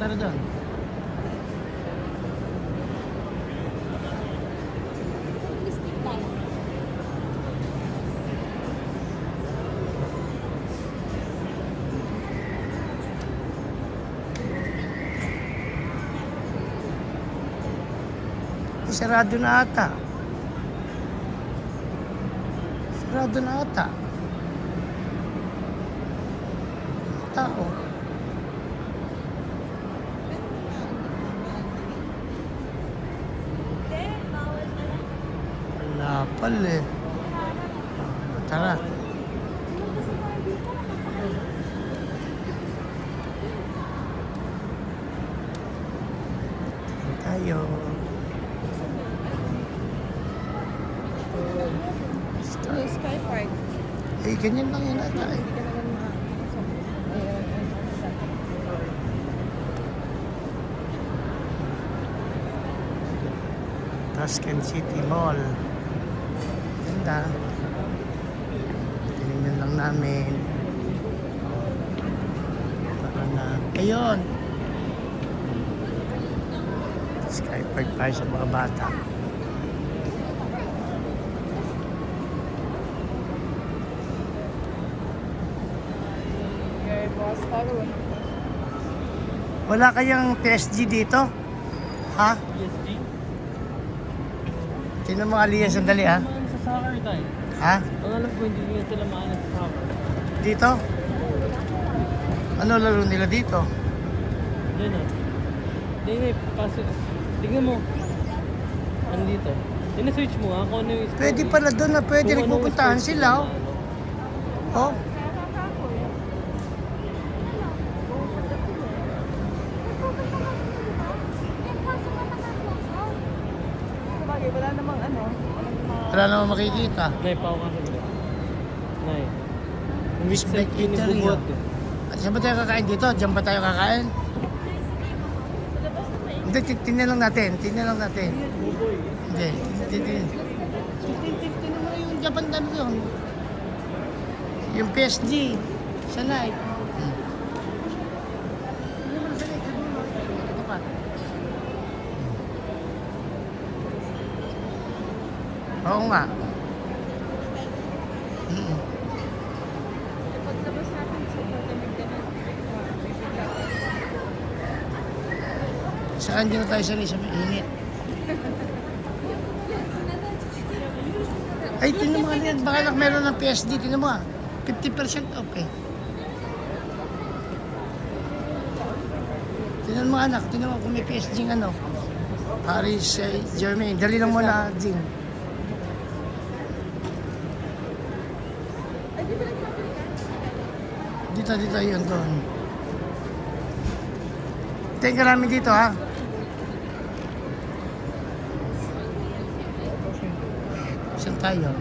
Punta na doon. Sarado na ata. Sarado na ata. Tao. Wala pala eh. Tara. Tayo. Sky Park. Eh, ganyan lang yun ata eh. Hindi ka naman Tuscan City Mall. Ganda. Tinignan lang namin. Para na. Ayun! Sky Park tayo sa mga bata. Wala kayang PSG dito? Ha? PSG? Sino mga aliyan sandali ha? Maano sa soccer tayo? Ha? Ang alam ko hindi nga sila maano sa soccer. Dito? Ano laro nila dito? Yan ah. Hindi, kasi tingnan mo. Ano dito? Tina-search mo ah kung ano yung story. Pwede pala doon na pwede Kung ano yung nagpupuntahan story sila. na Oh. ano. Oh. Wala namang ano. Wala naman makikita. Nay, pao ka sa bro. Nay. Miss Black Eatery. Bubot eh. Saan ba tayo kakain dito? Diyan ba tayo kakain? Hindi, tingnan lang natin. Tingnan lang natin. Hindi. Tingnan mo yung Japan dami yun. Yung PSG. Sa night. Oo nga. Paglabas natin sa pagdamig ka na. Sa kanya na tayo sanay sa may init. Ay, tinan mo nga yan. Baka lang meron ng PSD. Tinan mo ah. 50% off eh. Tinan mo anak. Tinan mo kung may PSG ng ano. Paris, Germany. Dali lang muna, Jing. Dito yun doon. Tingnan ka namin dito ha. Saan tayo?